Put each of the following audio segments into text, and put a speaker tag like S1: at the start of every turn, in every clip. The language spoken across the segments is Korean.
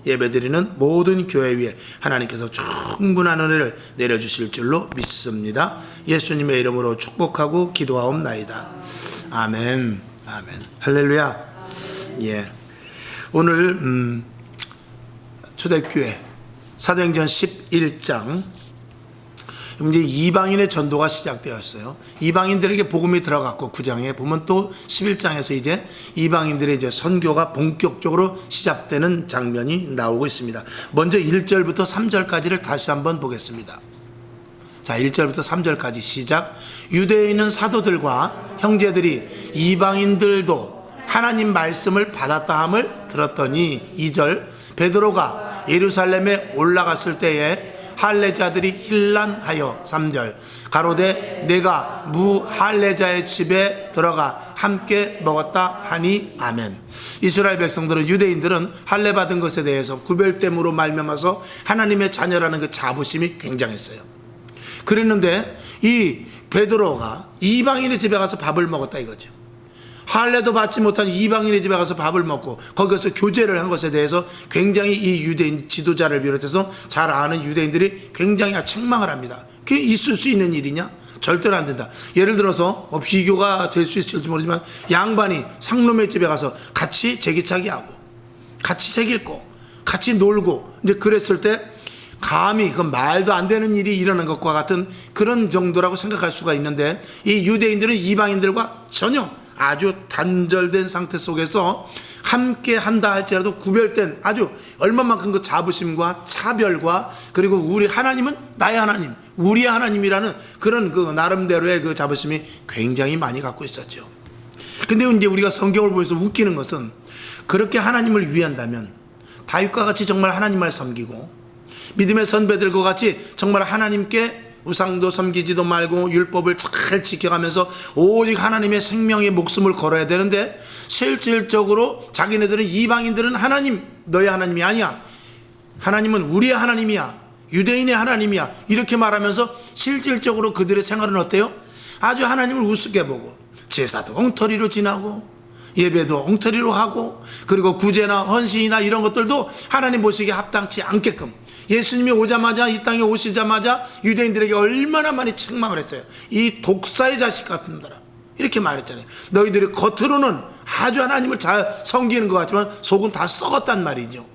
S1: 예배드리는 모든 교회 위에 하나님께서 충분한 은혜를 내려주실 줄로 믿습니다. 예수님의 이름으로 축복하고 기도하옵나이다. 아멘. 아멘. 할렐루야. 예. 오늘 초대교회 사도행전 11장 이제 이방인의 전도가 시작되었어요. 이방인들에게 복음이 들어갔고 9장에 보면 또 11장에서 이제 이방인들의 이제 선교가 본격적으로 시작되는 장면이 나오고 있습니다. 먼저 1절부터 3절까지를 다시 한번 보겠습니다. 자, 1절부터 3절까지 시작. 유대에 있는 사도들과 형제들이 이방인들도 하나님 말씀을 받았다 함을 들었더니 2절 베드로가 예루살렘에 올라갔을 때에 할례자들이 hir난하여 3절 가로되 내가 무할례자의 집에 들어가 함께 먹었다 하니 아멘. 이스라엘 백성들은 유대인들은 할례 받은 것에 대해서 구별됨으로 말미암아서 하나님의 자녀라는 그 자부심이 굉장했어요. 그랬는데 이 베드로가 이방인의 집에 가서 밥을 먹었다 이거죠. 할례도 받지 못한 이방인의 집에 가서 밥을 먹고 거기서 교제를 한 것에 대해서 굉장히 이 유대인 지도자를 비롯해서 잘 아는 유대인들이 굉장히 책망을 합니다. 그게 있을 수 있는 일이냐? 절대로 안 된다. 예를 들어서 비교가 될 수 있을지 모르지만 양반이 상놈의 집에 가서 같이 제기차기 하고 같이 책 읽고 같이 놀고 이제 그랬을 때 감히 그 말도 안 되는 일이 일어난 것과 같은 그런 정도라고 생각할 수가 있는데 이 유대인들은 이방인들과 전혀 아주 단절된 상태 속에서 함께 한다 할지라도 구별된 아주 얼마만큼 그 자부심과 차별과 그리고 우리 하나님은 나의 하나님, 우리의 하나님이라는 그런 그 나름대로의 그 자부심이 굉장히 많이 갖고 있었죠. 근데 이제 우리가 성경을 보면서 웃기는 것은 그렇게 하나님을 위한다면 다윗과 같이 정말 하나님을 섬기고 믿음의 선배들과 같이 정말 하나님께 우상도 섬기지도 말고 율법을 잘 지켜가면서 오직 하나님의 생명의 목숨을 걸어야 되는데 실질적으로 자기네들은 이방인들은 하나님 너의 하나님이 아니야, 하나님은 우리의 하나님이야, 유대인의 하나님이야 이렇게 말하면서 실질적으로 그들의 생활은 어때요? 아주 하나님을 우습게 보고 제사도 엉터리로 지나고 예배도 엉터리로 하고 그리고 구제나 헌신이나 이런 것들도 하나님 보시기에 합당치 않게끔 예수님이 오자마자 이 땅에 오시자마자 유대인들에게 얼마나 많이 책망을 했어요. 이 독사의 자식 같은들아 이렇게 말했잖아요. 너희들이 겉으로는 아주 하나님을 잘 섬기는 것 같지만 속은 다 썩었단 말이죠.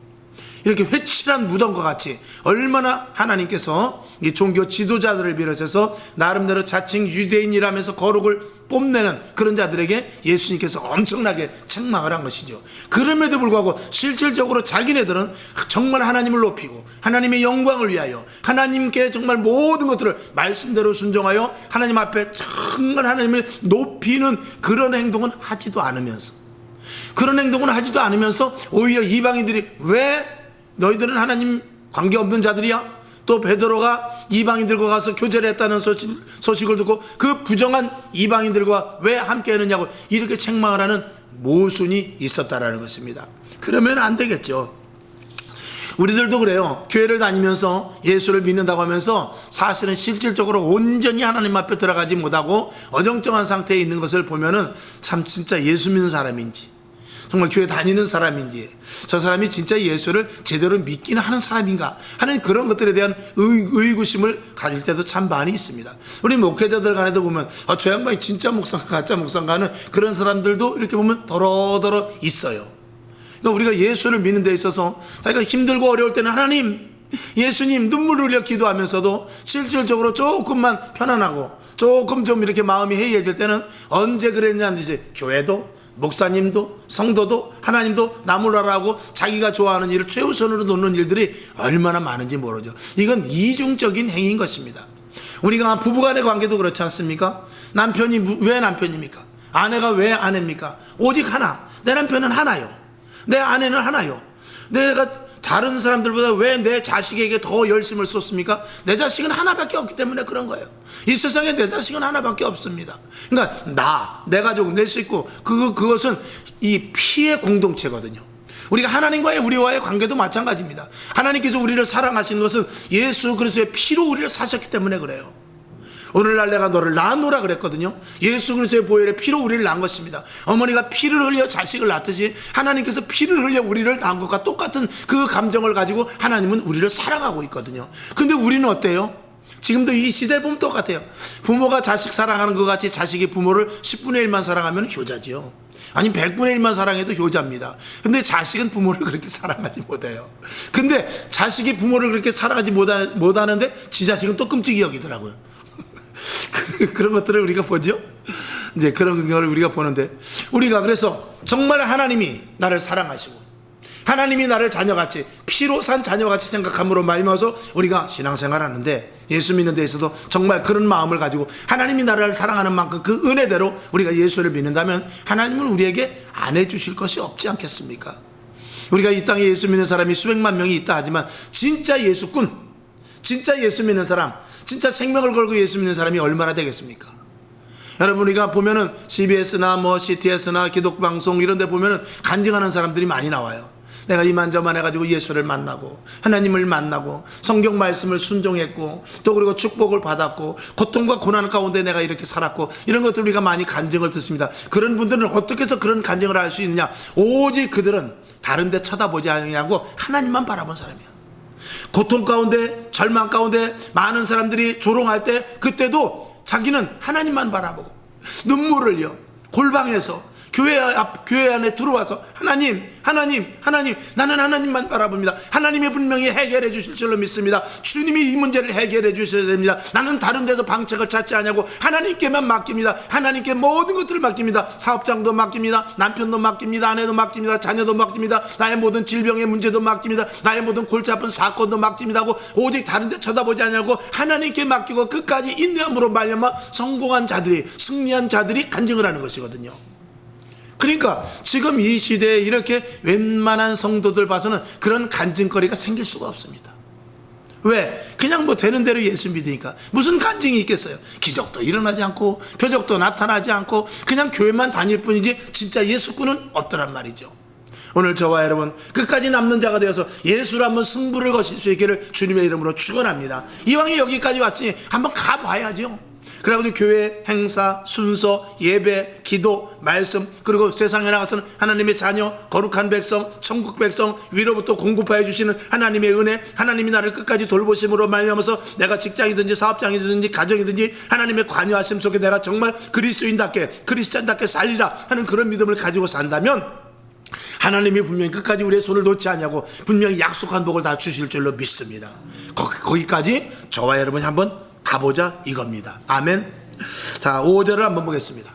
S1: 이렇게 회칠한 무덤과 같이 얼마나 하나님께서 이 종교 지도자들을 비롯해서 나름대로 자칭 유대인이라면서 거룩을 뽐내는 그런 자들에게 예수님께서 엄청나게 책망을 한 것이죠. 그럼에도 불구하고 실질적으로 자기네들은 정말 하나님을 높이고 하나님의 영광을 위하여 하나님께 정말 모든 것들을 말씀대로 순종하여 하나님 앞에 정말 하나님을 높이는 그런 행동은 하지도 않으면서 오히려 이방인들이 왜 너희들은 하나님 관계없는 자들이야? 또 베드로가 이방인들과 가서 교제를 했다는 소식을 듣고 그 부정한 이방인들과 왜 함께 했느냐고 이렇게 책망을 하는 모순이 있었다라는 것입니다. 그러면 안 되겠죠. 우리들도 그래요. 교회를 다니면서 예수를 믿는다고 하면서 사실은 실질적으로 온전히 하나님 앞에 들어가지 못하고 어정쩡한 상태에 있는 것을 보면은 참 진짜 예수 믿는 사람인지 정말 교회 다니는 사람인지 저 사람이 진짜 예수를 제대로 믿기는 하는 사람인가 하는 그런 것들에 대한 의구심을 가질 때도 참 많이 있습니다. 우리 목회자들 간에도 보면 저 양반이 진짜 목사인가 가짜 목사인가 하는 그런 사람들도 이렇게 보면 더러더러 있어요. 그러니까 우리가 예수를 믿는 데 있어서 자기가 힘들고 어려울 때는 하나님 예수님 눈물을 흘려 기도하면서도 실질적으로 조금만 편안하고 조금 좀 이렇게 마음이 해이해질 때는 언제 그랬냐는지 교회도 목사님도 성도도 하나님도 나무라라고 자기가 좋아하는 일을 최우선으로 놓는 일들이 얼마나 많은지 모르죠. 이건 이중적인 행위인 것입니다. 우리가 부부간의 관계도 그렇지 않습니까? 남편이 왜 남편입니까? 아내가 왜 아내입니까? 오직 하나. 내 남편은 하나요. 내 아내는 하나요. 내가 다른 사람들보다 왜 내 자식에게 더 열심을 쏟습니까? 내 자식은 하나밖에 없기 때문에 그런 거예요. 이 세상에 내 자식은 하나밖에 없습니다. 그러니까 내 가족, 내 식구 그것은 이 피의 공동체거든요. 우리가 하나님과의 우리와의 관계도 마찬가지입니다. 하나님께서 우리를 사랑하시는 것은 예수 그리스도의 피로 우리를 사셨기 때문에 그래요. 오늘날 내가 너를 낳노라 그랬거든요. 예수 그리스도의 보혈의 피로 우리를 낳은 것입니다. 어머니가 피를 흘려 자식을 낳듯이 하나님께서 피를 흘려 우리를 낳은 것과 똑같은 그 감정을 가지고 하나님은 우리를 사랑하고 있거든요. 근데 우리는 어때요? 지금도 이 시대에 보면 똑같아요. 부모가 자식 사랑하는 것 같이 자식이 부모를 10분의 1만 사랑하면 효자지요. 아니 100분의 1만 사랑해도 효자입니다. 근데 자식은 부모를 그렇게 사랑하지 못해요. 근데 자식이 부모를 그렇게 사랑하지 못하는데 지 자식은 또 끔찍이 여기더라고요. 그런 것들을 우리가 보죠. 이제 그런 걸 우리가 보는데, 우리가 그래서 정말 하나님이 나를 사랑하시고 하나님이 나를 자녀같이 피로 산 자녀같이 생각함으로 말미암아서 우리가 신앙생활하는데, 예수 믿는 데 있어도 정말 그런 마음을 가지고 하나님이 나를 사랑하는 만큼 그 은혜대로 우리가 예수를 믿는다면 하나님은 우리에게 안 해주실 것이 없지 않겠습니까? 우리가 이 땅에 예수 믿는 사람이 수백만 명이 있다 하지만 진짜 예수꾼, 진짜 예수 믿는 사람, 진짜 생명을 걸고 예수 믿는 사람이 얼마나 되겠습니까? 여러분, 우리가 보면은 CBS나 뭐 CTS나 기독방송 이런 데 보면은 간증하는 사람들이 많이 나와요. 내가 이만저만 해가지고 예수를 만나고 하나님을 만나고 성경 말씀을 순종했고 또 그리고 축복을 받았고 고통과 고난 가운데 내가 이렇게 살았고, 이런 것들 우리가 많이 간증을 듣습니다. 그런 분들은 어떻게 해서 그런 간증을 할 수 있느냐? 오직 그들은 다른 데 쳐다보지 않냐고 하나님만 바라본 사람이야. 고통 가운데, 절망 가운데 많은 사람들이 조롱할 때 그때도 자기는 하나님만 바라보고 눈물을 흘려 골방에서 교회 안에 들어와서 하나님 나는 하나님만 바라봅니다. 하나님이 분명히 해결해 주실 줄로 믿습니다. 주님이 이 문제를 해결해 주셔야 됩니다. 나는 다른 데서 방책을 찾지 않냐고 하나님께만 맡깁니다. 하나님께 모든 것들을 맡깁니다. 사업장도 맡깁니다. 남편도 맡깁니다. 아내도 맡깁니다. 자녀도 맡깁니다. 나의 모든 질병의 문제도 맡깁니다. 나의 모든 골치 아픈 사건도 맡깁니다 하고 오직 다른 데 쳐다보지 않냐고 하나님께 맡기고 끝까지 인내함으로 말미암아 성공한 자들이, 승리한 자들이 간증을 하는 것이거든요. 그러니까 지금 이 시대에 이렇게 웬만한 성도들 봐서는 그런 간증거리가 생길 수가 없습니다. 왜? 그냥 뭐 되는 대로 예수 믿으니까. 무슨 간증이 있겠어요? 기적도 일어나지 않고 표적도 나타나지 않고 그냥 교회만 다닐 뿐이지 진짜 예수꾼은 없더란 말이죠. 오늘 저와 여러분 끝까지 남는 자가 되어서 예수를 한번 승부를 거실 수 있기를 주님의 이름으로 축원합니다. 이왕에 여기까지 왔으니 한번 가봐야죠. 그래가지고 교회 행사, 순서, 예배, 기도, 말씀, 그리고 세상에 나가서는 하나님의 자녀, 거룩한 백성, 천국 백성, 위로부터 공급하여 주시는 하나님의 은혜, 하나님이 나를 끝까지 돌보심으로 말미암아서 내가 직장이든지 사업장이든지 가정이든지 하나님의 관여하심 속에 내가 정말 그리스도인답게, 크리스찬답게 살리라 하는 그런 믿음을 가지고 산다면 하나님이 분명히 끝까지 우리의 손을 놓지 않냐고 분명히 약속한 복을 다 주실 줄로 믿습니다. 거기까지 저와 여러분이 한번 가보자 이겁니다. 아멘. 자, 5절을 한번 보겠습니다.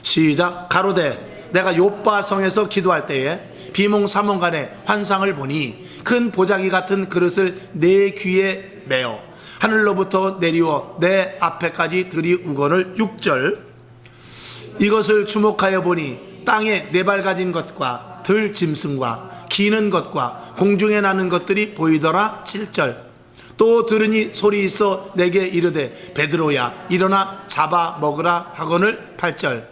S1: 시작. 가로되 내가 요빠 성에서 기도할 때에 비몽사몽간에 환상을 보니 큰 보자기 같은 그릇을 내 귀에 메어 하늘로부터 내리워 내 앞에까지 들이우거늘. 6절. 이것을 주목하여 보니 땅에 네 발 가진 것과 들 짐승과 기는 것과 공중에 나는 것들이 보이더라. 7절. 또 들으니 소리 있어 내게 이르되 베드로야 일어나 잡아 먹으라 하거늘. 8절.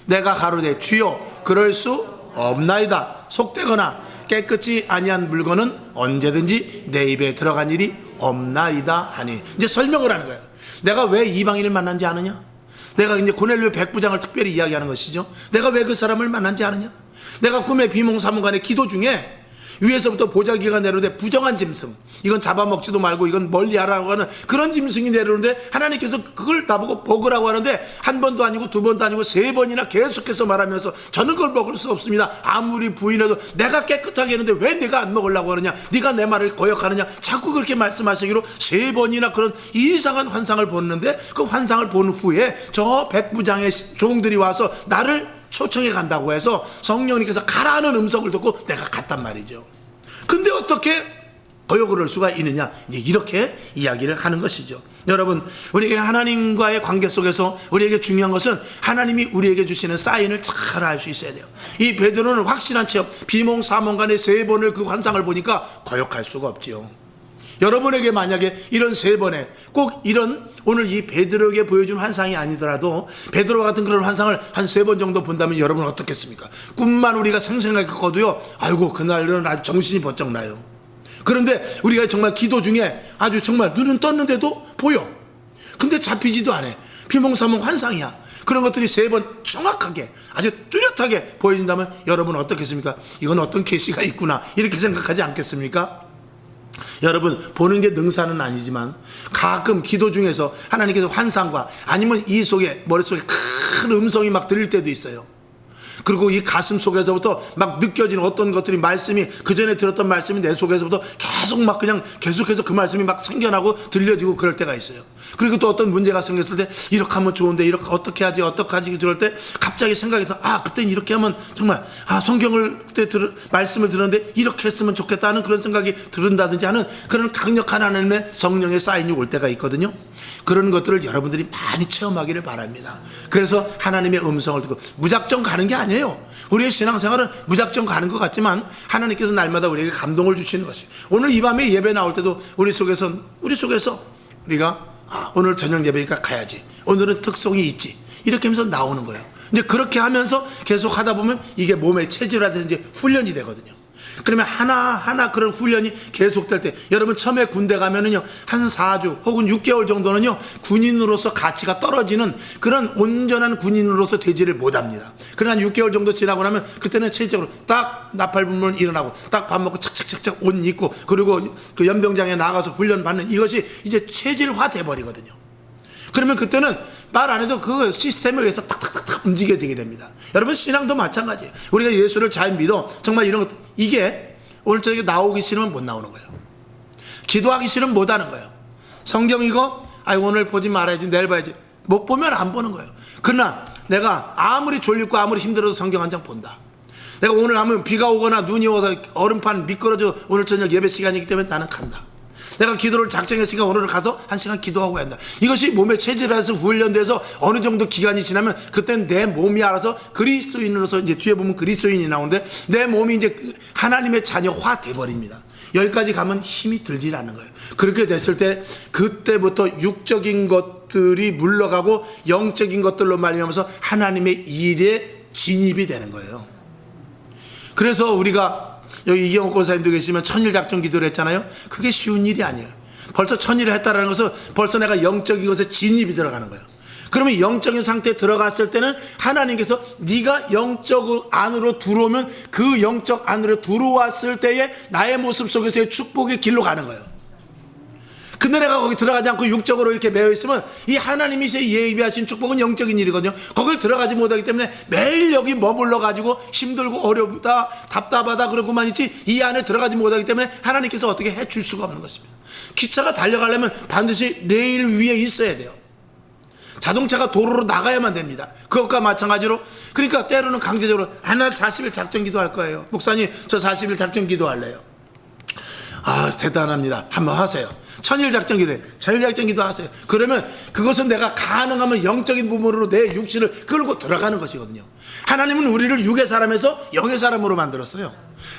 S1: 내가 가로되 주여 그럴 수 없나이다. 속되거나 깨끗이 아니한 물건은 언제든지 내 입에 들어간 일이 없나이다 하니. 이제 설명을 하는 거예요. 내가 왜 이방인을 만난지 아느냐? 내가 이제 고넬료 백부장을 특별히 이야기하는 것이죠. 내가 왜 그 사람을 만난지 아느냐? 내가 꿈에 비몽사몽간에 기도 중에 위에서부터 보자기가 내려오는데 부정한 짐승, 이건 잡아먹지도 말고 이건 멀리 하라고 하는 그런 짐승이 내려오는데 하나님께서 그걸 나보고 먹으라고 하는데 한 번도 아니고 두 번도 아니고 세 번이나 계속해서 말하면서 저는 그걸 먹을 수 없습니다. 아무리 부인해도 내가 깨끗하게 했는데 왜 내가 안 먹으려고 하느냐, 네가 내 말을 거역하느냐, 자꾸 그렇게 말씀하시기로 세 번이나 그런 이상한 환상을 보는데, 그 환상을 본 후에 저 백부장의 종들이 와서 나를 초청해 간다고 해서 성령님께서 가라는 음성을 듣고 내가 갔단 말이죠. 근데 어떻게 거역을 할 수가 있느냐, 이제 이렇게 이야기를 하는 것이죠. 여러분, 우리에게 하나님과의 관계 속에서 우리에게 중요한 것은 하나님이 우리에게 주시는 사인을 잘 알 수 있어야 돼요. 이 베드로는 확실한 체험, 비몽사몽간에 세 번을 그 환상을 보니까 거역할 수가 없지요. 여러분에게 만약에 이런 세 번에 꼭 이런 오늘 이 베드로에게 보여준 환상이 아니더라도 베드로 같은 그런 환상을 한 세 번 정도 본다면 여러분은 어떻겠습니까? 꿈만 우리가 생생하게 꿔도요, 아이고 그날은 아주 정신이 번쩍 나요. 그런데 우리가 정말 기도 중에 아주 정말 눈은 떴는데도 보여. 근데 잡히지도 않아. 비몽사몽 환상이야. 그런 것들이 3번 정확하게 아주 뚜렷하게 보여진다면 여러분 어떻겠습니까? 이건 어떤 계시가 있구나 이렇게 생각하지 않겠습니까? 여러분, 보는 게 능사는 아니지만 가끔 기도 중에서 하나님께서 환상과 아니면 이 속에 머릿속에 큰 음성이 막 들릴 때도 있어요. 그리고 이 가슴 속에서부터 막 느껴지는 어떤 것들이, 말씀이, 그 전에 들었던 말씀이 내 속에서부터 계속 막 그냥 계속해서 그 말씀이 막 생겨나고 들려지고 그럴 때가 있어요. 그리고 또 어떤 문제가 생겼을 때 이렇게 하면 좋은데 이렇게 어떻게 하지 그럴 때 갑자기 생각이 나, 그때는 이렇게 하면 정말 성경을 그때 말씀을 들었는데 이렇게 했으면 좋겠다는 그런 생각이 들은다든지 하는 그런 강력한 하나님의 성령의 사인이 올 때가 있거든요. 그런 것들을 여러분들이 많이 체험하기를 바랍니다. 그래서 하나님의 음성을 듣고 무작정 가는 게 아니에요. 우리의 신앙생활은 무작정 가는 것 같지만 하나님께서 날마다 우리에게 감동을 주시는 것이, 오늘 이 밤에 예배 나올 때도 우리 속에서 우리가 오늘 저녁 예배니까 가야지, 오늘은 특송이 있지, 이렇게 하면서 나오는 거예요. 이제 그렇게 하면서 계속 하다 보면 이게 몸의 체질화되는지 훈련이 되거든요. 그러면 하나하나 그런 훈련이 계속될 때, 여러분 처음에 군대 가면은요 한 4주 혹은 6개월 정도는요 군인으로서 가치가 떨어지는 그런 온전한 군인으로서 되지를 못합니다. 그러나 6개월 정도 지나고 나면 그때는 체질적으로 딱 나팔불면 일어나고 딱 밥 먹고 착착착착 옷 입고 그리고 그 연병장에 나가서 훈련 받는, 이것이 이제 체질화 돼 버리거든요. 그러면 그때는 말 안 해도 그 시스템에 의해서 탁탁탁탁 움직여지게 됩니다. 여러분 신앙도 마찬가지예요. 우리가 예수를 잘 믿어 정말 이런 것, 이게 오늘 저녁에 나오기 싫으면 못 나오는 거예요. 기도하기 싫으면 못 하는 거예요. 성경 이거 오늘 보지 말아야지, 내일 봐야지, 못 보면 안 보는 거예요. 그러나 내가 아무리 졸리고 아무리 힘들어도 성경 한 장 본다. 내가 오늘 하면 비가 오거나 눈이 와서 얼음판 미끄러져 오늘 저녁 예배 시간이기 때문에 나는 간다. 내가 기도를 작정했으니까 오늘 가서 1시간 기도하고 한다. 이것이 몸의 체질에서 훈련돼서 어느 정도 기간이 지나면 그때는 내 몸이 알아서 그리스도인으로서, 이제 뒤에 보면 그리스도인이 나오는데 내 몸이 이제 하나님의 자녀화 돼버립니다. 여기까지 가면 힘이 들질 않는 거예요. 그렇게 됐을 때 그때부터 육적인 것들이 물러가고 영적인 것들로 말미암아서 하나님의 일에 진입이 되는 거예요. 그래서 우리가 여기 이경옥 권사님도 계시면 천일작전 기도를 했잖아요. 그게 쉬운 일이 아니에요. 벌써 천일을 했다는 것은 벌써 내가 영적인 것에 진입이 들어가는 거예요. 그러면 영적인 상태에 들어갔을 때는 하나님께서 네가 영적 안으로 들어오면 그 영적 안으로 들어왔을 때에 나의 모습 속에서의 축복의 길로 가는 거예요. 근데 내가 거기 들어가지 않고 육적으로 이렇게 매여 있으면 이 하나님이 예비하신 축복은 영적인 일이거든요. 거길 들어가지 못하기 때문에 매일 여기 머물러 가지고 힘들고 어렵다 답답하다 그러고만 있지, 이 안에 들어가지 못하기 때문에 하나님께서 어떻게 해줄 수가 없는 것입니다. 기차가 달려가려면 반드시 레일 위에 있어야 돼요. 자동차가 도로로 나가야만 됩니다. 그것과 마찬가지로, 그러니까 때로는 강제적으로 나 40일 작전 기도할 거예요. 목사님 저 40일 작전 기도할래요. 대단합니다. 한번 하세요. 천일작전기도 해. 천일작전기도 하세요. 그러면 그것은 내가 가능하면 영적인 부분으로 내 육신을 끌고 들어가는 것이거든요. 하나님은 우리를 육의 사람에서 영의 사람으로 만들었어요.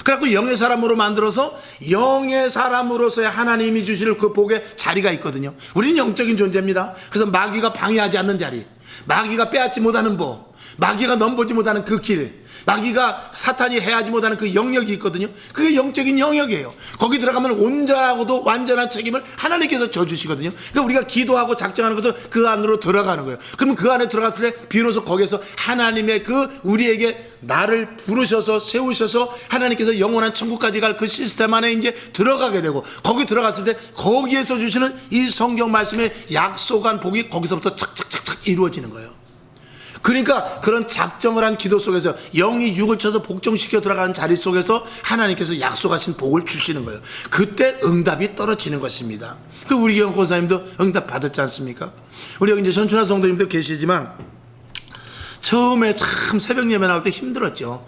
S1: 그래갖고 영의 사람으로 만들어서 영의 사람으로서의 하나님이 주실 그 복의 자리가 있거든요. 우리는 영적인 존재입니다. 그래서 마귀가 방해하지 않는 자리, 마귀가 빼앗지 못하는 복, 마귀가 넘보지 못하는 그 길, 마귀가 사탄이 해하지 못하는 그 영역이 있거든요. 그게 영적인 영역이에요. 거기 들어가면 온전하고도 완전한 책임을 하나님께서 져주시거든요. 그러니까 우리가 기도하고 작정하는 것도 그 안으로 들어가는 거예요. 그러면 그 안에 들어갔을 때 비로소 거기에서 하나님의 그 우리에게 나를 부르셔서 세우셔서 하나님께서 영원한 천국까지 갈 그 시스템 안에 이제 들어가게 되고, 거기 들어갔을 때 거기에서 주시는 이 성경 말씀의 약속한 복이 거기서부터 착착착착 이루어지는 거예요. 그러니까 그런 작정을 한 기도 속에서 영이 육을 쳐서 복종시켜 들어가는 자리 속에서 하나님께서 약속하신 복을 주시는 거예요. 그때 응답이 떨어지는 것입니다. 그 우리 경옥 권사님도 응답 받았지 않습니까? 우리 여기 이제 전춘하 성도님도 계시지만 처음에 참 새벽 예배 나올 때 힘들었죠.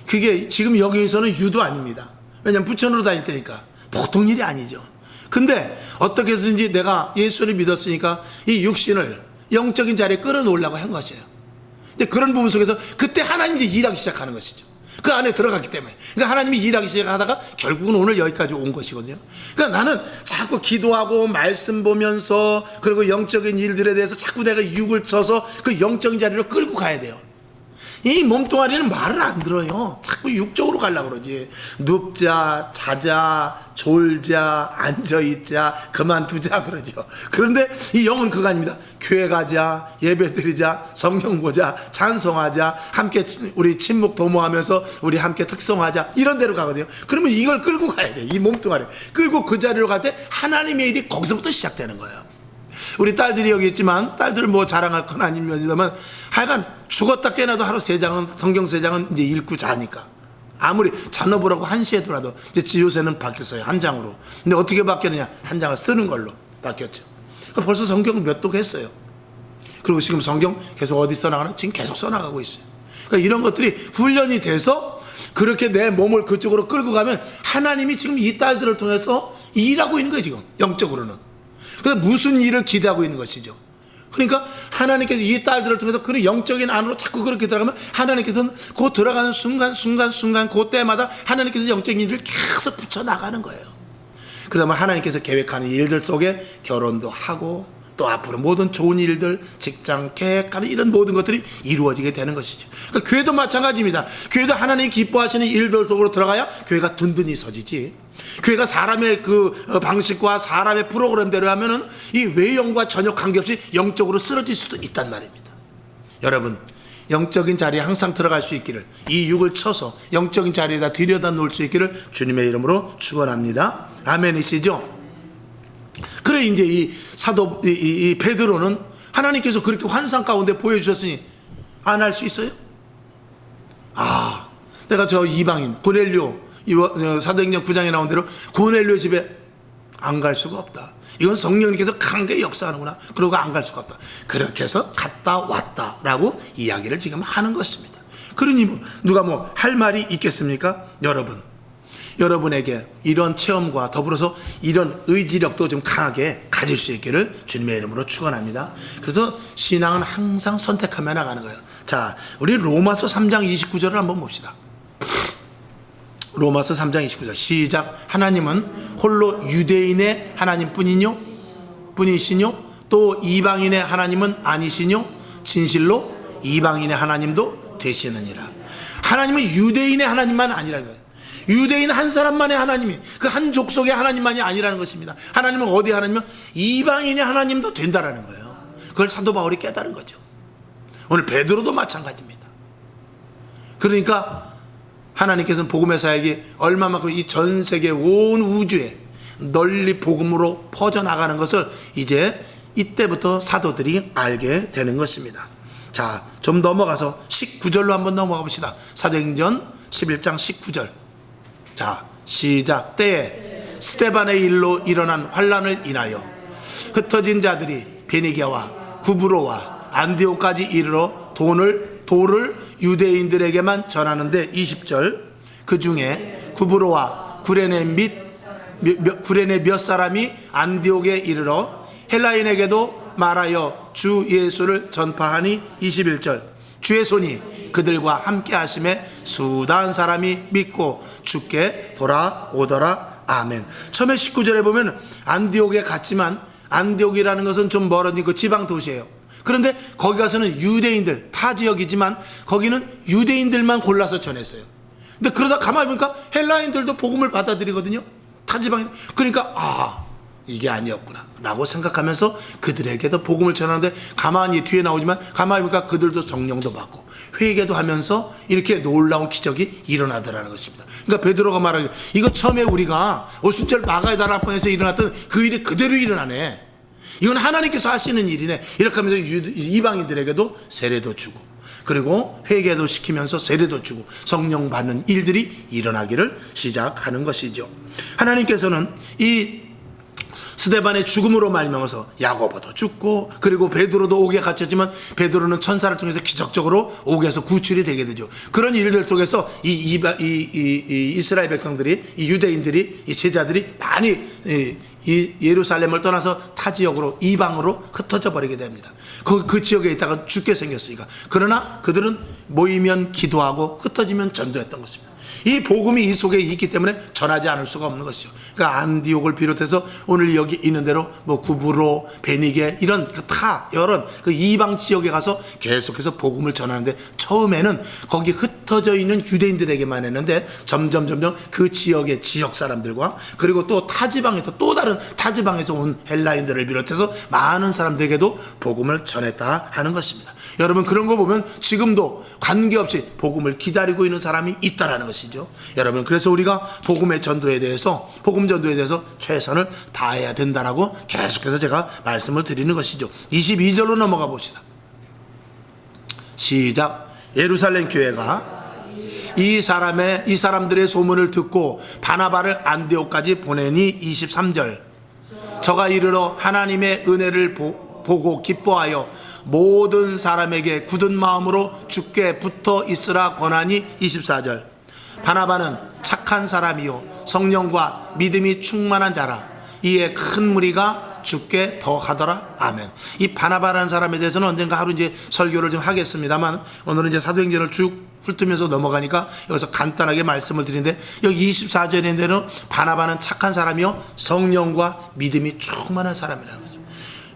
S1: 그게 지금 여기에서는 유도 아닙니다. 왜냐하면 부천으로 다닐 때니까 보통 일이 아니죠. 근데 어떻게 해서든지 내가 예수를 믿었으니까 이 육신을 영적인 자리에 끌어놓으려고 한 것이에요. 근데 그런 부분 속에서 그때 하나님이 일하기 시작하는 것이죠. 그 안에 들어갔기 때문에. 그러니까 하나님이 일하기 시작하다가 결국은 오늘 여기까지 온 것이거든요. 그러니까 나는 자꾸 기도하고 말씀 보면서 그리고 영적인 일들에 대해서 자꾸 내가 육을 쳐서 그 영적인 자리로 끌고 가야 돼요. 이 몸뚱아리는 말을 안 들어요. 자꾸 육적으로 가려고 그러지. 눕자, 자자, 졸자, 앉아있자, 그만두자 그러죠. 그런데 이 영은 그거 아닙니다. 교회 가자, 예배 드리자, 성경 보자, 찬송하자, 함께 우리 친목 도모하면서 우리 함께 특성하자, 이런 데로 가거든요. 그러면 이걸 끌고 가야 돼. 이 몸뚱아리 끌고 그 자리로 갈 때 하나님의 일이 거기서부터 시작되는 거예요. 우리 딸들이 여기 있지만, 딸들 뭐 자랑할 건 아닙니다만, 하여간 죽었다 깨나도 하루 3장은, 성경 3장은 이제 읽고 자니까. 아무리 잔업을 하고 1시에 들어도 이제 요새는 바뀌었어요. 1장으로. 근데 어떻게 바뀌었느냐? 1장을 쓰는 걸로 바뀌었죠. 그러니까 벌써 성경 몇 독 했어요. 그리고 지금 성경 계속 어디 써나가나? 지금 계속 써나가고 있어요. 그러니까 이런 것들이 훈련이 돼서 그렇게 내 몸을 그쪽으로 끌고 가면 하나님이 지금 이 딸들을 통해서 일하고 있는 거예요. 지금 영적으로는. 그래서 무슨 일을 기대하고 있는 것이죠. 그러니까 하나님께서 이 딸들을 통해서 그 영적인 안으로 자꾸 그렇게 들어가면 하나님께서는 그 들어가는 순간 그 때마다 하나님께서 영적인 일을 계속 붙여나가는 거예요. 그러면 하나님께서 계획하는 일들 속에 결혼도 하고 또 앞으로 모든 좋은 일들, 직장 계획하는 이런 모든 것들이 이루어지게 되는 것이죠. 그러니까 교회도 마찬가지입니다. 교회도 하나님이 기뻐하시는 일들 속으로 들어가야 교회가 든든히 서지지. 교회가 사람의 그 방식과 사람의 프로그램대로 하면은 이 외형과 전혀 관계없이 영적으로 쓰러질 수도 있단 말입니다. 여러분, 영적인 자리에 항상 들어갈 수 있기를, 이 육을 쳐서 영적인 자리에다 들여다 놓을 수 있기를 주님의 이름으로 축원합니다. 아멘이시죠? 그래 이제 이 사도 이 베드로는 하나님께서 그렇게 환상 가운데 보여주셨으니 안 할 수 있어요? 아, 내가 저 이방인 고넬료 사도행전 9장에 나온 대로 고넬료 집에 안 갈 수가 없다. 이건 성령님께서 강하게 역사하는구나. 그러고 안 갈 수가 없다. 그렇게 해서 갔다 왔다라고 이야기를 지금 하는 것입니다. 그러니 뭐 누가 뭐 할 말이 있겠습니까? 여러분에게 이런 체험과 더불어서 이런 의지력도 좀 강하게 가질 수 있기를 주님의 이름으로 축원합니다. 그래서 신앙은 항상 선택하며 나가는 거예요. 자, 우리 로마서 3장 29절을 한번 봅시다. 로마서 3장 29절 시작. 하나님은 홀로 유대인의 하나님 뿐이시뇨 또 이방인의 하나님은 아니시뇨 진실로 이방인의 하나님도 되시느니라. 하나님은 유대인의 하나님만 아니라는 거예요. 유대인 한 사람만의 하나님이, 그 한 족속의 하나님만이 아니라는 것입니다. 하나님은 어디 하나님은 이방인의 하나님도 된다라는 거예요. 그걸 사도 바울이 깨달은 거죠. 오늘 베드로도 마찬가지입니다. 그러니까 하나님께서는 복음의 사역이 얼마만큼 이 전 세계 온 우주에 널리 복음으로 퍼져나가는 것을 이제 이때부터 사도들이 알게 되는 것입니다. 자, 좀 넘어가서 19절로 한번 넘어가 봅시다. 사도행전 11장 19절. 자, 시작. 때에 스데반의 일로 일어난 환란을 인하여 흩어진 자들이 베니게와 구브로와 안디오까지 이르러 돌을 유대인들에게만 전하는데 20절. 그 중에 구브로와 구레네 몇 사람이 안디옥에 이르러 헬라인에게도 말하여 주 예수를 전파하니 21절. 주의 손이 그들과 함께 하심에 수다한 사람이 믿고 주께 돌아오더라. 아멘. 처음에 19절에 보면 안디옥에 갔지만 안디옥이라는 것은 좀 멀어진 그 지방 도시예요. 그런데 거기 가서는 유대인들, 타 지역이지만 거기는 유대인들만 골라서 전했어요. 근데 그러다 가만히 보니까 헬라인들도 복음을 받아들이거든요. 타 지방에. 그러니까 이게 아니었구나 라고 생각하면서 그들에게도 복음을 전하는데 가만히 뒤에 나오지만 가만히 보니까 그들도 성령도 받고 회개도 하면서 이렇게 놀라운 기적이 일어나더라는 것입니다. 그러니까 베드로가 말하기를 이거 처음에 우리가 오순절 마가의 다락방에서 일어났던 그 일이 그대로 일어나네. 이건 하나님께서 하시는 일이네. 이렇게 하면서 이방인들에게도 세례도 주고 그리고 회개도 시키면서 세례도 주고 성령 받는 일들이 일어나기를 시작하는 것이죠. 하나님께서는 이 스데반의 죽음으로 말미암아서 야고보도 죽고 그리고 베드로도 옥에 갇혔지만 베드로는 천사를 통해서 기적적으로 옥에서 구출이 되게 되죠. 그런 일들 속에서 이 이스라엘 백성들이, 이 유대인들이, 이 제자들이 많이 이 예루살렘을 떠나서 타 지역으로 이방으로 흩어져 버리게 됩니다. 그 지역에 있다가 죽게 생겼으니까. 그러나 그들은 모이면 기도하고 흩어지면 전도했던 것입니다. 이 복음이 이 속에 있기 때문에 전하지 않을 수가 없는 것이죠. 그러니까 안디옥을 비롯해서 오늘 여기 있는 대로 뭐 구브로, 베니게 이런 다 여러 그 이방 지역에 가서 계속해서 복음을 전하는데, 처음에는 거기 흩어져 있는 유대인들에게만 했는데 점점 그 지역의 지역 사람들과 그리고 또 타지방에서 또 다른 타지방에서 온 헬라인들을 비롯해서 많은 사람들에게도 복음을 전했다 하는 것입니다. 여러분, 그런 거 보면 지금도 관계없이 복음을 기다리고 있는 사람이 있다라는 것이죠. 여러분, 그래서 우리가 복음의 전도에 대해서, 복음 전도에 대해서 최선을 다해야 된다라고 계속해서 제가 말씀을 드리는 것이죠. 22절로 넘어가 봅시다. 시작. 예루살렘 교회가 이 사람들의 소문을 듣고 바나바를 안디옥까지 보내니 23절. 저가 이르러 하나님의 은혜를 보고 기뻐하여 모든 사람에게 굳은 마음으로 주께 붙어 있으라 권하니 24절. 바나바는 착한 사람이요 성령과 믿음이 충만한 자라. 이에 큰 무리가 주께 더하더라. 아멘. 이 바나바라는 사람에 대해서는 언젠가 하루 이제 설교를 좀 하겠습니다만, 오늘은 이제 사도행전을 쭉 훑으면서 넘어가니까 여기서 간단하게 말씀을 드리는데, 여기 24절인데는 바나바는 착한 사람이요 성령과 믿음이 충만한 사람이라는 거죠.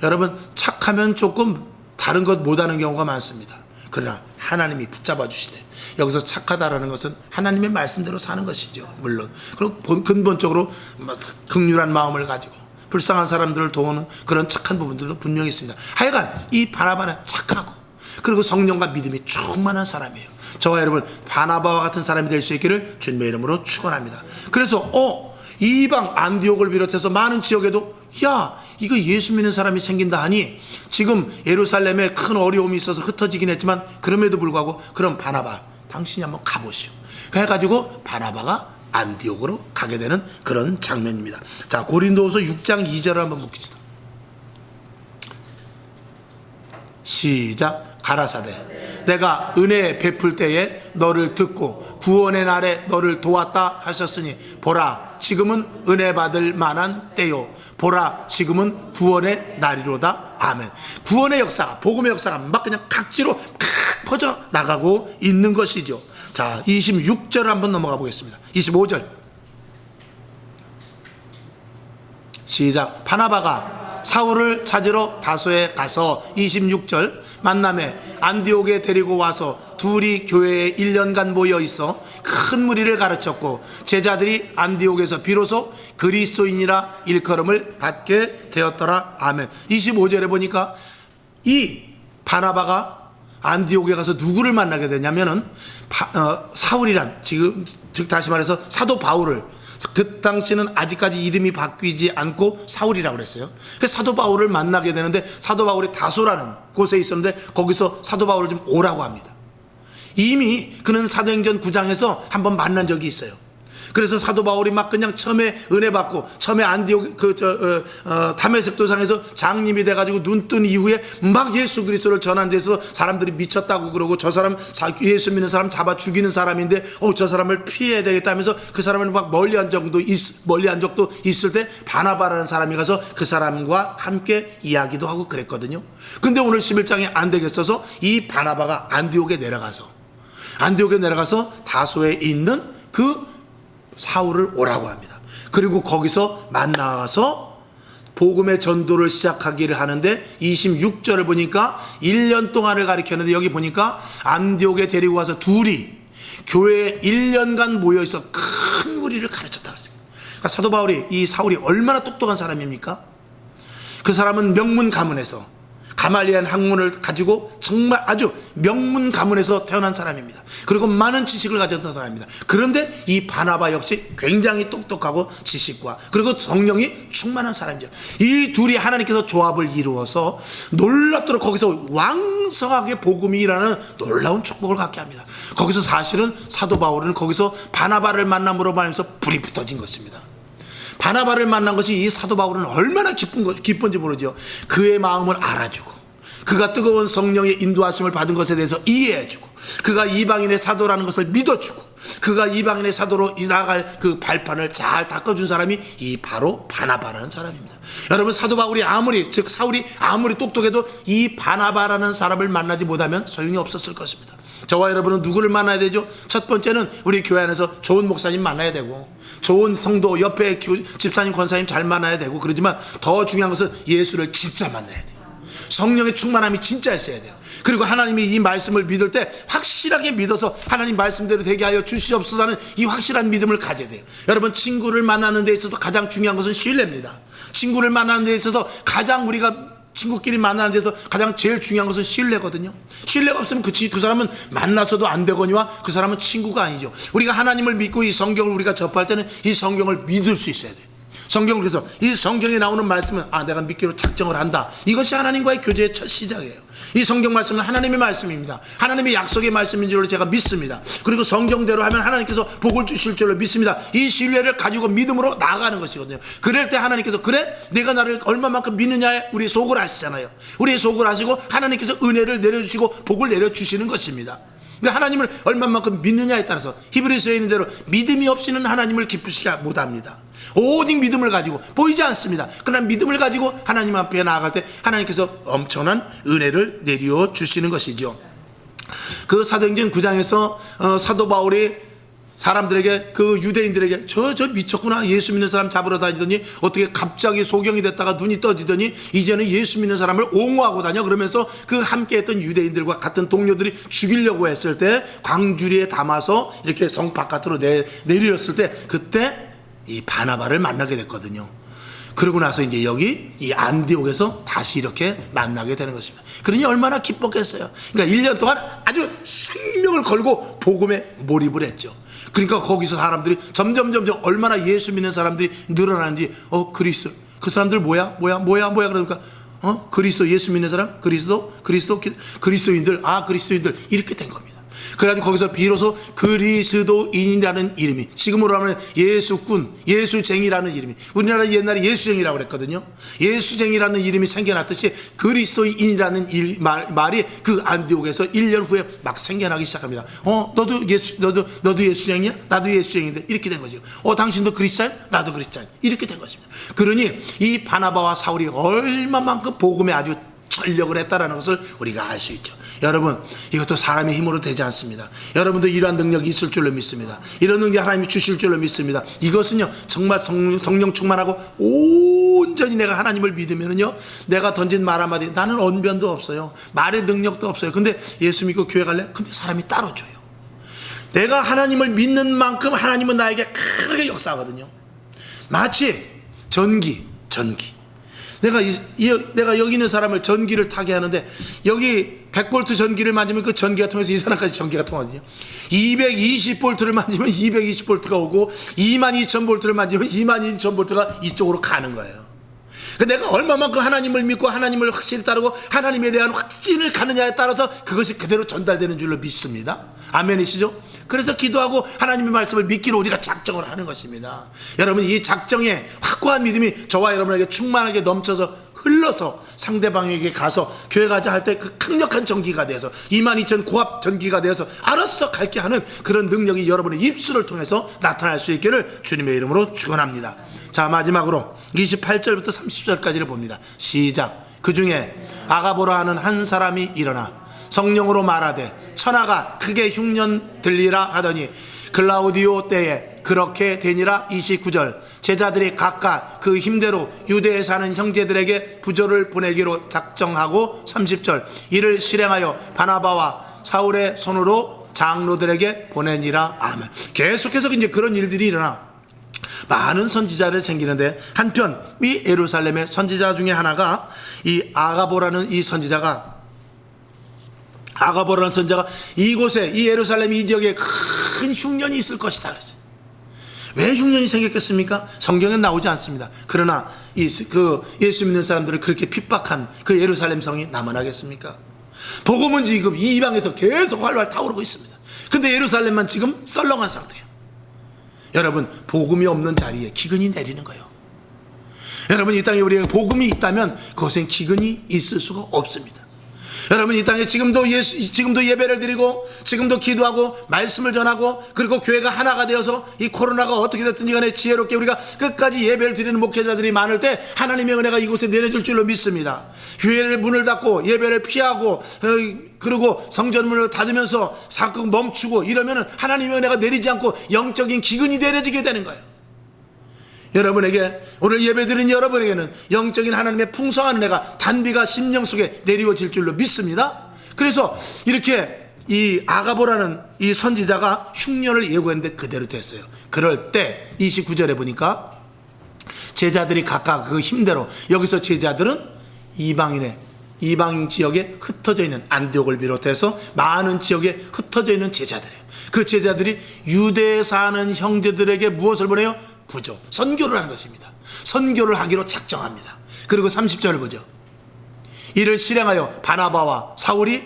S1: 여러분, 착하면 조금 다른 것 못하는 경우가 많습니다. 그러나 하나님이 붙잡아 주시되, 여기서 착하다라는 것은 하나님의 말씀대로 사는 것이죠. 물론 그리고 근본적으로 긍휼한 마음을 가지고 불쌍한 사람들을 도우는 그런 착한 부분들도 분명히 있습니다. 하여간 이 바나바는 착하고 그리고 성령과 믿음이 충만한 사람이에요. 저와 여러분, 바나바와 같은 사람이 될 수 있기를 주님의 이름으로 축원합니다. 그래서 이방 안디옥을 비롯해서 많은 지역에도 이거 예수 믿는 사람이 생긴다 하니, 지금 예루살렘에 큰 어려움이 있어서 흩어지긴 했지만 그럼에도 불구하고, 그럼 바나바 당신이 한번 가보시오. 그래가지고 바나바가 안디옥으로 가게 되는 그런 장면입니다. 자, 고린도후서 6장 2절을 한번 봅시다. 시작. 가라사대 내가 은혜 베풀 때에 너를 듣고 구원의 날에 너를 도왔다 하셨으니, 보라 지금은 은혜 받을 만한 때요, 보라 지금은 구원의 날이로다. 아멘. 구원의 역사가, 복음의 역사가 막 그냥 각지로 막 퍼져나가고 있는 것이죠. 자, 26절 한번 넘어가 보겠습니다. 25절 시작. 바나바가 사울을 찾으러 다소에 가서 26절 만남에 안디옥에 데리고 와서 둘이 교회에 1년간 모여 있어 큰 무리를 가르쳤고, 제자들이 안디옥에서 비로소 그리스도인이라 일컬음을 받게 되었더라. 아멘. 25절에 보니까 이 바나바가 안디옥에 가서 누구를 만나게 되냐면은 사울이란, 즉 다시 말해서 사도 바울을, 그 당시는 아직까지 이름이 바뀌지 않고 사울이라고 그랬어요. 그래서 사도 바울을 만나게 되는데, 사도 바울이 다소라는 곳에 있었는데 거기서 사도 바울을 좀 오라고 합니다. 이미 그는 사도행전 9장에서 한번 만난 적이 있어요. 그래서 사도 바울이 막 그냥 처음에 은혜 받고, 처음에 안디옥 다메섹 도상에서 장님이 돼가지고 눈 뜬 이후에 막 예수 그리스도를 전하는 데서 사람들이 미쳤다고 그러고, 저 사람 예수 믿는 사람 잡아 죽이는 사람인데 저 사람을 피해야 되겠다 하면서 그 사람을 막 멀리한 적도 있을 때 바나바라는 사람이 가서 그 사람과 함께 이야기도 하고 그랬거든요. 근데 오늘 11장에 안 되겠어서 이 바나바가 안디옥에 내려가서 다소에 있는 그 사울을 오라고 합니다. 그리고 거기서 만나서 복음의 전도를 시작하기를 하는데, 26절을 보니까 1년 동안을 가리켰는데, 여기 보니까 안디옥에 데리고 와서 둘이 교회에 1년간 모여있어 큰 무리를 가르쳤다 그랬어요. 그러니까 사도 바울이, 이 사울이 얼마나 똑똑한 사람입니까? 그 사람은 명문 가문에서 가말리안 학문을 가지고 정말 아주 명문 가문에서 태어난 사람입니다. 그리고 많은 지식을 가졌던 사람입니다. 그런데 이 바나바 역시 굉장히 똑똑하고 지식과 그리고 성령이 충만한 사람이죠. 이 둘이 하나님께서 조합을 이루어서 놀랍도록 거기서 왕성하게 복음이 일하는 놀라운 축복을 갖게 합니다. 거기서 사실은 사도 바울은 거기서 바나바를 만남으로 말하면서 불이 붙어진 것입니다. 바나바를 만난 것이 이 사도 바울은 얼마나 기쁜지 모르죠. 그의 마음을 알아주고, 그가 뜨거운 성령의 인도하심을 받은 것에 대해서 이해해주고, 그가 이방인의 사도라는 것을 믿어주고, 그가 이방인의 사도로 나아갈 그 발판을 잘 닦아준 사람이 이 바로 바나바라는 사람입니다. 여러분, 사도 바울이 사울이 아무리 똑똑해도 이 바나바라는 사람을 만나지 못하면 소용이 없었을 것입니다. 저와 여러분은 누구를 만나야 되죠? 첫 번째는 우리 교회 안에서 좋은 목사님 만나야 되고, 좋은 성도 옆에 집사님 권사님 잘 만나야 되고, 그러지만 더 중요한 것은 예수를 진짜 만나야 돼요. 성령의 충만함이 진짜 있어야 돼요. 그리고 하나님이 이 말씀을 믿을 때 확실하게 믿어서 하나님 말씀대로 되게 하여 주시옵소서 하는 이 확실한 믿음을 가져야 돼요. 여러분, 친구를 만나는 데 있어서 가장 중요한 것은 신뢰입니다. 친구를 만나는 데 있어서 가장 우리가 친구끼리 만나는 데서 가장 제일 중요한 것은 신뢰거든요. 신뢰가 없으면 그 사람은 만나서도 안 되거니와 그 사람은 친구가 아니죠. 우리가 하나님을 믿고 이 성경을 우리가 접할 때는 이 성경을 믿을 수 있어야 돼요. 성경을, 그래서 이 성경에 나오는 말씀은 내가 믿기로 작정을 한다. 이것이 하나님과의 교제의 첫 시작이에요. 이 성경 말씀은 하나님의 말씀입니다. 하나님의 약속의 말씀인 줄로 제가 믿습니다. 그리고 성경대로 하면 하나님께서 복을 주실 줄로 믿습니다. 이 신뢰를 가지고 믿음으로 나아가는 것이거든요. 그럴 때 하나님께서, 그래 내가 나를 얼마만큼 믿느냐에 우리 속을 아시잖아요. 우리 속을 아시고 하나님께서 은혜를 내려주시고 복을 내려주시는 것입니다. 그러니까 하나님을 얼마만큼 믿느냐에 따라서 히브리서에 있는 대로 믿음이 없이는 하나님을 기쁘시지 못합니다. 오직 믿음을 가지고, 보이지 않습니다. 그러나 믿음을 가지고 하나님 앞에 나아갈 때 하나님께서 엄청난 은혜를 내려 주시는 것이죠. 그 사도행전 9장에서 사도 바울이 사람들에게, 그 유대인들에게 저 미쳤구나, 예수 믿는 사람 잡으러 다니더니 어떻게 갑자기 소경이 됐다가 눈이 떠지더니 이제는 예수 믿는 사람을 옹호하고 다녀, 그러면서 그 함께했던 유대인들과 같은 동료들이 죽이려고 했을 때 광주리에 담아서 이렇게 성 바깥으로 내렸을 때, 그때 이 바나바를 만나게 됐거든요. 그러고 나서 이제 여기 이 안디옥에서 다시 이렇게 만나게 되는 것입니다. 그러니 얼마나 기뻤겠어요. 그러니까 1년 동안 아주 생명을 걸고 복음에 몰입을 했죠. 그러니까 거기서 사람들이 점점 얼마나 예수 믿는 사람들이 늘어나는지, 그리스도, 그 사람들 뭐야 그러니까 그리스도, 예수 믿는 사람, 그리스도인들, 그리스도인들, 이렇게 된 겁니다. 그래가지고 거기서 비로소 그리스도인이라는 이름이, 지금으로 하면 예수꾼, 예수쟁이라는 이름이, 우리나라는 옛날에 예수쟁이라고 그랬거든요. 예수쟁이라는 이름이 생겨났듯이 그리스도인이라는 말이 그 안디옥에서 1년 후에 막 생겨나기 시작합니다. 너도 예수쟁이야? 나도 예수쟁인데, 이렇게 된 거죠. 당신도 그리스도인? 나도 그리스도인. 이렇게 된 것입니다. 그러니 이 바나바와 사울이 얼마만큼 복음에 아주 전력을 했다라는 것을 우리가 알 수 있죠. 여러분, 이것도 사람의 힘으로 되지 않습니다. 여러분도 이러한 능력이 있을 줄로 믿습니다. 이런 능력 하나님이 주실 줄로 믿습니다. 이것은요, 정말 성령 충만하고 온전히 내가 하나님을 믿으면은요, 내가 던진 말 한마디, 나는 언변도 없어요, 말의 능력도 없어요. 근데 예수 믿고 교회 갈래? 근데 사람이 따로 줘요. 내가 하나님을 믿는 만큼 하나님은 나에게 크게 역사하거든요. 마치 전기. 내가 여기 있는 사람을 전기를 타게 하는데, 여기 100V 전기를 만지면 그 전기가 통해서 이 사람까지 전기가 통하거든요. 220V를 만지면 220V가 오고, 22,000V를 만지면 22,000V가 이쪽으로 가는 거예요. 내가 얼마만큼 하나님을 믿고 하나님을 확실히 따르고 하나님에 대한 확신을 가느냐에 따라서 그것이 그대로 전달되는 줄로 믿습니다. 아멘이시죠? 그래서 기도하고 하나님의 말씀을 믿기로 우리가 작정을 하는 것입니다. 여러분, 이 작정에 확고한 믿음이 저와 여러분에게 충만하게 넘쳐서 흘러서 상대방에게 가서 교회 가자 할 때 그 강력한 전기가 되어서 22,000 고압 전기가 되어서 알아서 갈게 하는 그런 능력이 여러분의 입술을 통해서 나타날 수 있기를 주님의 이름으로 축원합니다. 자, 마지막으로 28절부터 30절까지를 봅니다. 시작. 그 중에 아가보라 하는 한 사람이 일어나 성령으로 말하되 천하가 크게 흉년 들리라 하더니 글라우디오 때에 그렇게 되니라. 29절. 제자들이 각각 그 힘대로 유대에 사는 형제들에게 부조를 보내기로 작정하고 30절. 이를 실행하여 바나바와 사울의 손으로 장로들에게 보내니라. 아멘. 계속해서 이제 그런 일들이 일어나 많은 선지자를 생기는데, 한편 이 예루살렘의 선지자 중에 하나가 이 아가보라는 선지자가 이곳에, 이 예루살렘 이 지역에 큰 흉년이 있을 것이다 그랬어요. 왜 흉년이 생겼겠습니까? 성경에 나오지 않습니다. 그러나 예수 믿는 사람들을 그렇게 핍박한 그 예루살렘 성이 남아나겠습니까? 복음은 지금 이 이방에서 계속 활활 타오르고 있습니다. 근데 예루살렘만 지금 썰렁한 상태예요. 여러분, 복음이 없는 자리에 기근이 내리는 거예요. 여러분, 이 땅에 우리가 복음이 있다면 그것엔 기근이 있을 수가 없습니다. 여러분, 이 땅에 지금도 예배를 드리고, 지금도 기도하고 말씀을 전하고, 그리고 교회가 하나가 되어서 이 코로나가 어떻게 됐든지 간에 지혜롭게 우리가 끝까지 예배를 드리는 목회자들이 많을 때 하나님의 은혜가 이곳에 내려질 줄로 믿습니다. 교회를 문을 닫고 예배를 피하고 그리고 성전문을 닫으면서 자꾸 멈추고 이러면은 하나님의 은혜가 내리지 않고 영적인 기근이 내려지게 되는 거예요. 여러분에게, 오늘 예배드린 여러분에게는 영적인 하나님의 풍성한 은혜가 단비가 심령 속에 내리워질 줄로 믿습니다. 그래서 이렇게 이 아가보라는 이 선지자가 흉년을 예고했는데 그대로 됐어요. 그럴 때 29절에 보니까 제자들이 각각 그 힘대로, 여기서 제자들은 이방 지역에 흩어져 있는 안디옥을 비롯해서 많은 지역에 흩어져 있는 제자들이에요. 그 제자들이 유대에 사는 형제들에게 무엇을 보내요? 부조, 선교를 하는 것입니다. 선교를 하기로 작정합니다. 그리고 30절을 보죠. 이를 실행하여 바나바와 사울이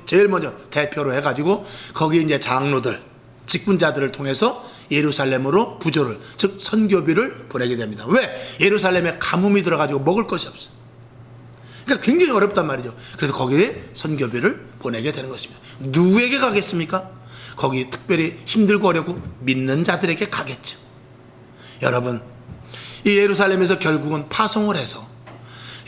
S1: 제일 먼저 대표로 해가지고 거기 이제 장로들, 직분자들을 통해서 예루살렘으로 부조를, 즉 선교비를 보내게 됩니다. 왜? 예루살렘에 가뭄이 들어가지고 먹을 것이 없어요. 그러니까 굉장히 어렵단 말이죠. 그래서 거기에 선교비를 보내게 되는 것입니다. 누구에게 가겠습니까? 거기 특별히 힘들고 어렵고 믿는 자들에게 가겠죠. 여러분, 이 예루살렘에서 결국은 파송을 해서,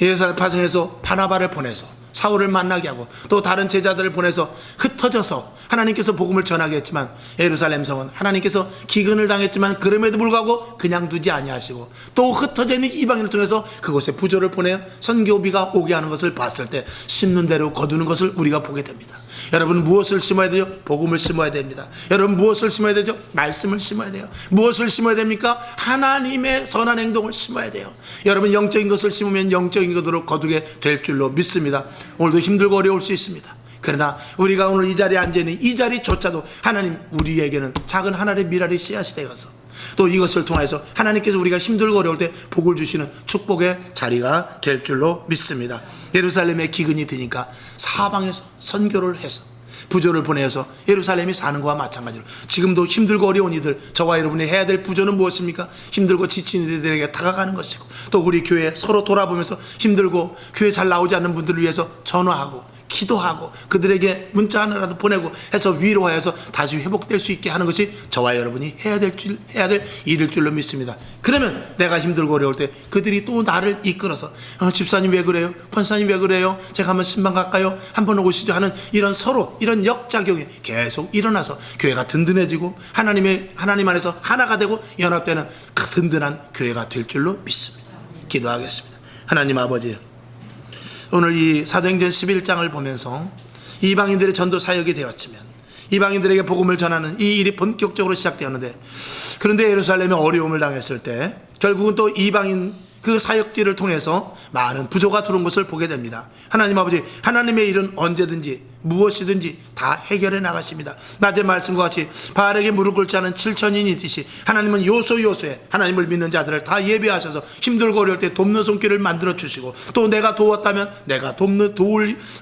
S1: 예루살렘 파송해서 바나바를 보내서 사울을 만나게 하고 또 다른 제자들을 보내서 흩어져서 하나님께서 복음을 전하게 했지만, 예루살렘 성은 하나님께서 기근을 당했지만 그럼에도 불구하고 그냥 두지 아니하시고 또 흩어져 있는 이방인을 통해서 그곳에 부조를 보내 선교비가 오게 하는 것을 봤을 때 심는 대로 거두는 것을 우리가 보게 됩니다. 여러분, 무엇을 심어야 되죠? 복음을 심어야 됩니다. 여러분, 무엇을 심어야 되죠? 말씀을 심어야 돼요. 무엇을 심어야 됩니까? 하나님의 선한 행동을 심어야 돼요. 여러분, 영적인 것을 심으면 영적인 것으로 거두게 될 줄로 믿습니다. 오늘도 힘들고 어려울 수 있습니다. 그러나 우리가 오늘 이 자리에 앉아있는 이 자리조차도 하나님, 우리에게는 작은 하나의 미랄의 씨앗이 되어서 또 이것을 통해서 하나님께서 우리가 힘들고 어려울 때 복을 주시는 축복의 자리가 될 줄로 믿습니다. 예루살렘에 기근이 드니까 사방에서 선교를 해서 부조를 보내서 예루살렘이 사는 것과 마찬가지로 지금도 힘들고 어려운 이들, 저와 여러분이 해야 될 부조는 무엇입니까? 힘들고 지친 이들에게 다가가는 것이고, 또 우리 교회 서로 돌아보면서 힘들고 교회 잘 나오지 않는 분들을 위해서 전화하고 기도하고 그들에게 문자 하나라도 보내고 해서 위로하여서 다시 회복될 수 있게 하는 것이 저와 여러분이 해야 될 일일 줄로 믿습니다. 그러면 내가 힘들고 어려울 때 그들이 또 나를 이끌어서 집사님 왜 그래요? 권사님 왜 그래요? 제가 한번 신방 갈까요? 한번 오시죠 하는 이런 서로 이런 역작용이 계속 일어나서 교회가 든든해지고 하나님 안에서 하나가 되고 연합되는 그 든든한 교회가 될 줄로 믿습니다. 기도하겠습니다. 하나님 아버지, 오늘 이 사도행전 11장을 보면서 이방인들의 전도 사역이 되었지만 이방인들에게 복음을 전하는 이 일이 본격적으로 시작되었는데, 그런데 예루살렘에 어려움을 당했을 때 결국은 또 이방인 그 사역지를 통해서 많은 부조가 들어온 것을 보게 됩니다. 하나님 아버지, 하나님의 일은 언제든지 무엇이든지 다 해결해 나가십니다. 낮의 말씀과 같이 바알에게 무릎 꿇지 않은 7천인이 있듯이 하나님은 요소요소에 하나님을 믿는 자들을 다 예배하셔서 힘들고 어려울 때 돕는 손길을 만들어 주시고, 또 내가 도왔다면 내가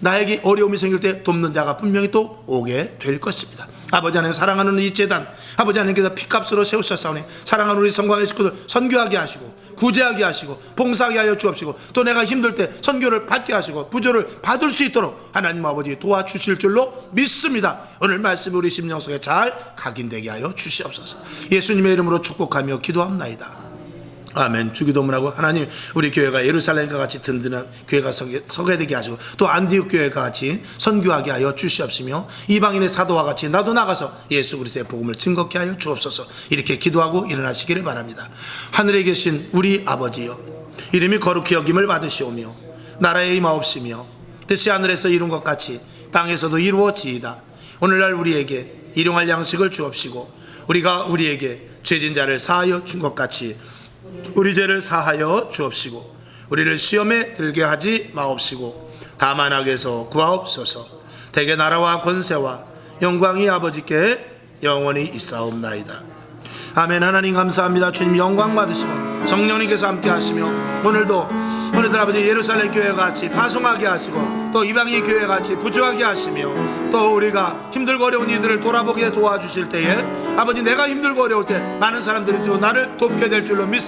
S1: 나에게 어려움이 생길 때 돕는 자가 분명히 또 오게 될 것입니다. 아버지 하나님, 사랑하는 이 재단, 아버지 하나님께서 피값으로 세우셨사오니 사랑하는 우리 성광의 식구들 선교하게 하시고 구제하게 하시고 봉사하게 하여 주옵시고, 또 내가 힘들 때 선교를 받게 하시고 부조를 받을 수 있도록 하나님 아버지 도와주실 줄로 믿습니다. 오늘 말씀이 우리 심령 속에 잘 각인되게 하여 주시옵소서. 예수님의 이름으로 축복하며 기도합나이다. 아멘. 주기도문하고, 하나님, 우리 교회가 예루살렘과 같이 든든한 교회가 서게 되게 하시고 또 안디옥 교회가 같이 선교하게 하여 주시옵시며, 이방인의 사도와 같이 나도 나가서 예수 그리스도의 복음을 증거케 하여 주옵소서. 이렇게 기도하고 일어나시기를 바랍니다. 하늘에 계신 우리 아버지여, 이름이 거룩히 여김을 받으시오며 나라의 임하옵시며 뜻이 하늘에서 이룬 것 같이 땅에서도 이루어지이다. 오늘날 우리에게 일용할 양식을 주옵시고 우리가 우리에게 죄진 자를 사하여 준 것 같이 우리 죄를 사하여 주옵시고 우리를 시험에 들게 하지 마옵시고 다만 악에서 구하옵소서. 대개 나라와 권세와 영광이 아버지께 영원히 있사옵나이다. 아멘. 하나님 감사합니다. 주님 영광 받으시고 성령님께서 함께 하시며 오늘도 아버지 예루살렘 교회 같이 파송하게 하시고 또 이방인 교회 같이 부조하게 하시며, 또 우리가 힘들고 어려운 이들을 돌아보게 도와주실 때에 아버지, 내가 힘들고 어려울 때 많은 사람들이 또 나를 돕게 될 줄로 믿습니다.